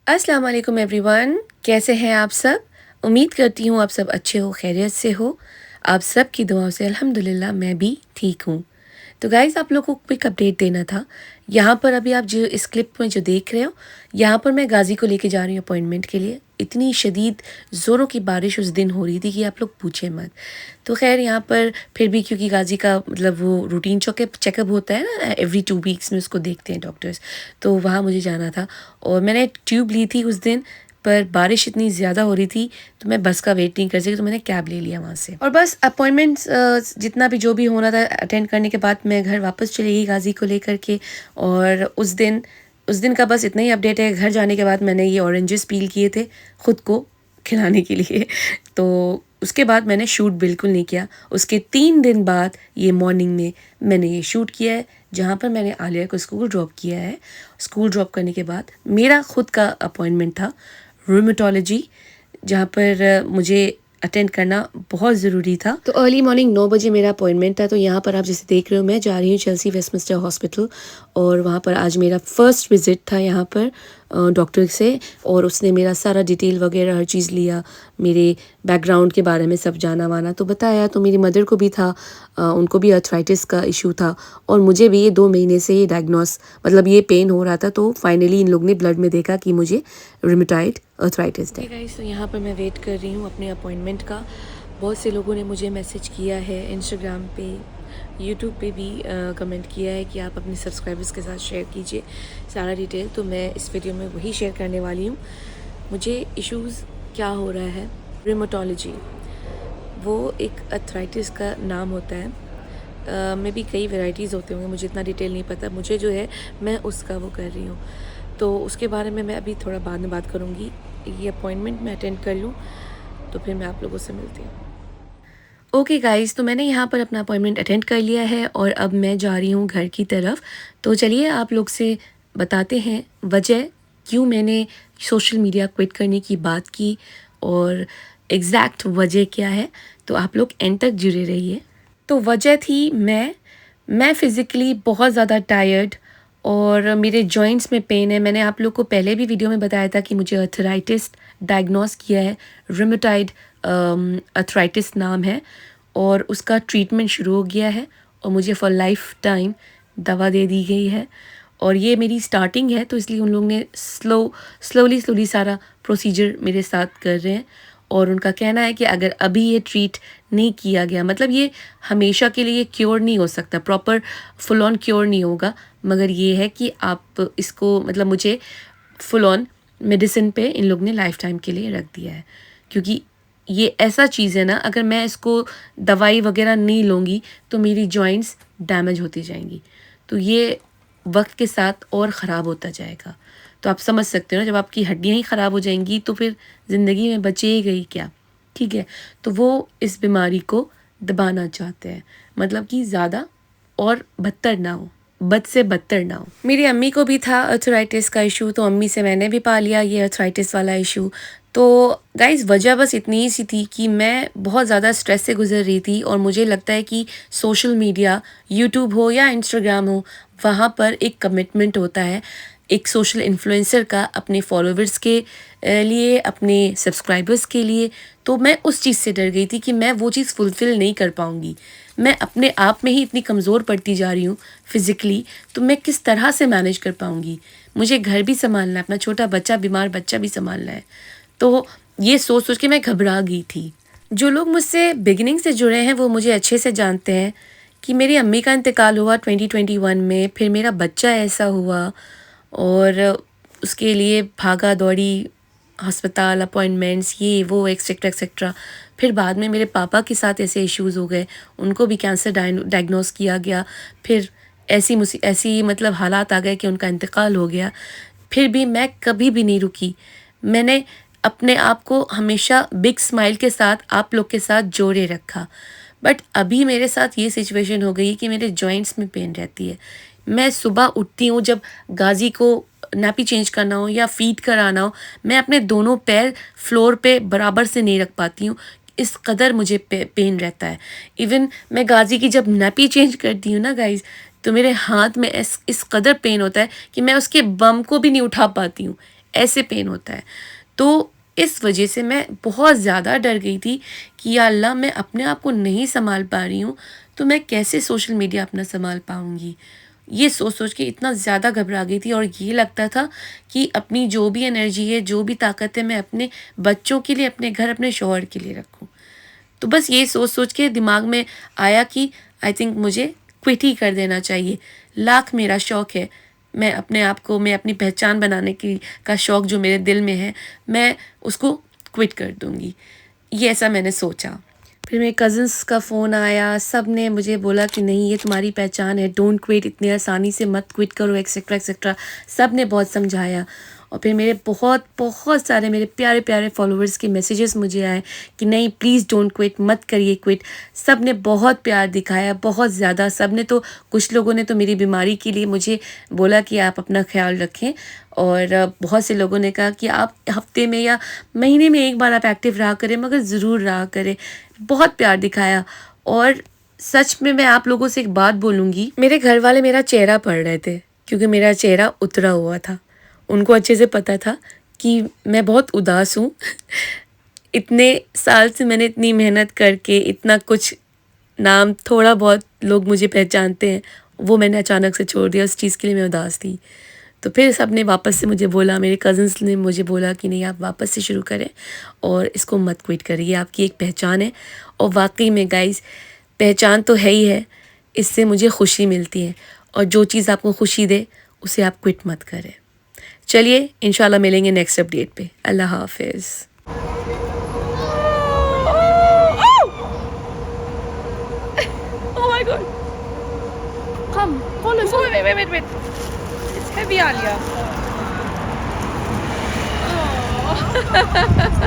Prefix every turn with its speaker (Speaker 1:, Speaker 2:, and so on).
Speaker 1: अस्सलाम वालेकुम एवरीवन, कैसे हैं आप सब? उम्मीद करती हूँ आप सब अच्छे हो, खैरियत से हो। आप सब की दुआओं से अल्हम्दुलिल्लाह मैं भी ठीक हूँ। तो गाइज़ आप लोगों को क्विक अपडेट देना था। यहाँ पर अभी आप जो इस क्लिप में जो देख रहे हो, यहाँ पर मैं गाज़ी को लेके जा रही हूँ अपॉइंटमेंट के लिए। इतनी शदीद ज़ोरों की बारिश उस दिन हो रही थी कि आप लोग पूछें मत। तो ख़ैर यहाँ पर फिर भी क्योंकि गाज़ी का मतलब वो रूटीन चेकअप होता है ना, एवरी 2 वीक्स में उसको देखते हैं डॉक्टर्स। तो वहाँ मुझे जाना था और मैंने ट्यूब ली थी उस दिन, पर बारिश इतनी ज़्यादा हो रही थी तो मैं बस का वेट नहीं कर सकी, तो मैंने कैब ले लिया वहाँ से। और बस अपॉइंटमेंट्स जितना भी जो भी होना था अटेंड करने के बाद मैं घर वापस चली गई गाज़ी को लेकर के। और उस दिन का बस इतना ही अपडेट है। घर जाने के बाद मैंने ये ऑरेंजेस पील किए थे खुद को खिलाने के लिए। तो उसके बाद मैंने शूट बिल्कुल नहीं किया। उसके 3 दिन बाद ये मॉर्निंग में मैंने ये शूट किया है, जहाँ पर मैंने आलिया को स्कूल ड्रॉप किया है। स्कूल ड्रॉप करने के बाद मेरा खुद का अपॉइंटमेंट था रूमेटोलॉजी, जहाँ पर मुझे अटेंड करना बहुत ज़रूरी था। तो अर्ली मॉर्निंग 9 बजे मेरा अपॉइंटमेंट था। तो यहाँ पर आप जैसे देख रहे हो मैं जा रही हूँ चेल्सी वेस्टमिंस्टर हॉस्पिटल, और वहाँ पर आज मेरा फर्स्ट विज़िट था यहाँ पर डॉक्टर से। और उसने मेरा सारा डिटेल वगैरह हर चीज़ लिया, मेरे बैकग्राउंड के बारे में सब जाना वाना तो बताया। तो मेरी मदर को भी था, उनको भी अर्थराइटिस का इशू था, और मुझे भी ये 2 महीने से ये डायग्नोस मतलब ये पेन हो रहा था। तो फाइनली इन लोग ने ब्लड में देखा कि मुझे रूमेटॉइड अर्थराइटिस है। गाइस, तो यहाँ पर मैं वेट कर रही हूँ अपने अपॉइंटमेंट का। बहुत से लोगों ने मुझे मैसेज किया है इंस्टाग्राम पे, यूट्यूब पे भी कमेंट किया है कि आप अपने सब्सक्राइबर्स के साथ शेयर कीजिए सारा डिटेल। तो मैं इस वीडियो में वही शेयर करने वाली हूँ। मुझे इश्यूज़ क्या हो रहा है, रूमेटोलॉजी वो एक अर्थराइटिस का नाम होता है। मे बी कई वेराइटीज़ होते होंगे, मुझे इतना डिटेल नहीं पता। मुझे जो है मैं उसका वो कर रही हूँ, तो उसके बारे में मैं अभी थोड़ा बाद में बात करूँगी। ये अपॉइंटमेंट मैं अटेंड कर लूँ तो फिर मैं आप लोगों से मिलती हूँ। ओके गाइस, तो मैंने यहाँ पर अपना अपॉइंटमेंट अटेंड कर लिया है और अब मैं जा रही हूँ घर की तरफ। तो चलिए आप लोग से बताते हैं वजह क्यों मैंने सोशल मीडिया क्विट करने की बात की, और एग्जैक्ट वजह क्या है। तो आप लोग एंड तक जुड़े रहिए। तो वजह थी मैं फ़िज़िकली बहुत ज़्यादा टायर्ड, और मेरे जॉइंट्स में पेन है। मैंने आप लोग को पहले भी वीडियो में बताया था कि मुझे अर्थराइटिस डायग्नोस किया है, रूमेटॉइड अर्थराइटिस नाम है, और उसका ट्रीटमेंट शुरू हो गया है और मुझे फॉर लाइफ टाइम दवा दे दी गई है। और ये मेरी स्टार्टिंग है, तो इसलिए उन लोगों ने स्लोली सारा प्रोसीजर मेरे साथ कर रहे हैं। और उनका कहना है कि अगर अभी ये ट्रीट नहीं किया गया, मतलब ये हमेशा के लिए क्योर नहीं हो सकता, प्रॉपर फुल ऑन क्योर नहीं होगा, मगर ये है कि आप इसको मतलब मुझे फुल ऑन मेडिसिन पे इन लोग ने लाइफ टाइम के लिए रख दिया है। क्योंकि ये ऐसा चीज़ है ना, अगर मैं इसको दवाई वगैरह नहीं लूँगी तो मेरी जॉइंट्स डैमेज होती जाएंगी, तो ये वक्त के साथ और ख़राब होता जाएगा। तो आप समझ सकते हो ना, जब आपकी हड्डियाँ ही ख़राब हो जाएंगी तो फिर ज़िंदगी में बचेगा ही क्या। ठीक है, तो वो इस बीमारी को दबाना चाहते हैं, मतलब कि ज़्यादा और बदतर ना हो, बद से बदतर ना हो। मेरी अम्मी को भी था अर्थराइटिस का इशू, तो अम्मी से मैंने भी पा लिया ये अर्थराइटिस वाला इशू। तो गाइज़ वजह बस इतनी ही सी थी कि मैं बहुत ज़्यादा स्ट्रेस से गुजर रही थी, और मुझे लगता है कि सोशल मीडिया, यूट्यूब हो या इंस्टाग्राम हो, वहाँ पर एक कमिटमेंट होता है एक सोशल इन्फ्लुएंसर का अपने फॉलोवर्स के लिए, अपने सब्सक्राइबर्स के लिए। तो मैं उस चीज़ से डर गई थी कि मैं वो चीज़ फुलफ़िल नहीं कर पाऊँगी। मैं अपने आप में ही इतनी कमज़ोर पड़ती जा रही हूँ फ़िज़िकली, तो मैं किस तरह से मैनेज कर पाऊँगी। मुझे घर भी सँभालना है, अपना छोटा बच्चा, बीमार बच्चा भी सँभालना है। तो ये सोच के मैं घबरा गई थी। जो लोग मुझसे बिगिनिंग से जुड़े हैं वो मुझे अच्छे से जानते हैं कि मेरी अम्मी का इंतकाल हुआ 2021 में, फिर मेरा बच्चा ऐसा हुआ, और उसके लिए भागा दौड़ी, अस्पताल अपॉइंटमेंट्स, ये वो एक्सेट्रा एक्सेट्रा। फिर बाद में मेरे पापा के साथ ऐसे इश्यूज़ हो गए, उनको भी कैंसर डायग्नोस किया गया। फिर ऐसी मतलब हालात आ गए कि उनका इंतकाल हो गया। फिर भी मैं कभी भी नहीं रुकी। मैंने अपने आप को हमेशा बिग स्माइल के साथ आप लोग के साथ जोड़े रखा। बट अभी मेरे साथ ये सिचुएशन हो गई कि मेरे जॉइंट्स में पेन रहती है। मैं सुबह उठती हूँ, जब गाज़ी को नैपी चेंज करना हो या फ़ीड कराना हो, मैं अपने दोनों पैर फ्लोर पे बराबर से नहीं रख पाती हूँ, इस कदर मुझे पेन रहता है। इवन मैं गाज़ी की जब नैपी चेंज करती हूँ ना गाइज़, तो मेरे हाथ में इस कदर पेन होता है कि मैं उसके बम को भी नहीं उठा पाती हूँ। ऐसे पेन होता है। तो इस वजह से मैं बहुत ज़्यादा डर गई थी कि या अल्लाह मैं अपने आप को नहीं सँभाल पा रही हूँ, तो मैं कैसे सोशल मीडिया अपना सँभाल पाऊँगी। ये सोच-सोच के इतना ज़्यादा घबरा गई थी और ये लगता था कि अपनी जो भी एनर्जी है, जो भी ताकत है, मैं अपने बच्चों के लिए, अपने घर, अपने शौहर के लिए रखूँ। तो बस ये सोच-सोच के दिमाग में आया कि आई थिंक मुझे क्विट ही कर देना चाहिए। लाख मेरा शौक है, मैं अपने आप को, मैं अपनी पहचान बनाने की का शौक जो मेरे दिल में है, मैं उसको क्विट कर दूँगी। ये ऐसा मैंने सोचा। फिर मेरे कज़िन्स का फ़ोन आया, सब ने मुझे बोला कि नहीं ये तुम्हारी पहचान है, डोंट क्विट, इतनी आसानी से मत क्विट करो एक्सेट्रा एक्सेट्रा। सब ने बहुत समझाया और फिर मेरे बहुत सारे मेरे प्यारे-प्यारे फ़ॉलोअर्स के मैसेजेस मुझे आए कि नहीं प्लीज़ डोंट क्विट, मत करिए क्विट। सब ने बहुत प्यार दिखाया, बहुत ज़्यादा। सब ने तो, कुछ लोगों ने तो मेरी बीमारी के लिए मुझे बोला कि आप अपना ख़्याल रखें और बहुत से लोगों ने कहा कि आप हफ़्ते में या महीने में एक बार आप एक्टिव रहा करें, मगर ज़रूर रहा करें। बहुत प्यार दिखाया और सच में मैं आप लोगों से एक बात बोलूँगी, मेरे घर वाले मेरा चेहरा पढ़ रहे थे क्योंकि मेरा चेहरा उतरा हुआ था। उनको अच्छे से पता था कि मैं बहुत उदास हूँ। इतने साल से मैंने इतनी मेहनत करके इतना कुछ, नाम थोड़ा बहुत लोग मुझे पहचानते हैं, वो मैंने अचानक से छोड़ दिया। उस चीज़ के लिए मैं उदास थी। तो फिर सबने वापस से मुझे बोला, मेरे कज़िन्स ने मुझे बोला कि नहीं आप वापस से शुरू करें और इसको मत क्विट करिए, आपकी एक पहचान है। और वाक़ई में गाइज़ पहचान तो है ही है, इससे मुझे खुशी मिलती है और जो चीज़ आपको खुशी दे उसे आप क्विट मत करें। चलिए इंशाल्लाह मिलेंगे नेक्स्ट अपडेट पे। अल्लाह हाफ़िज़। Oh my God!
Speaker 2: Come, follow.
Speaker 1: Oh, wait. It's heavy, Alia.
Speaker 2: Oh.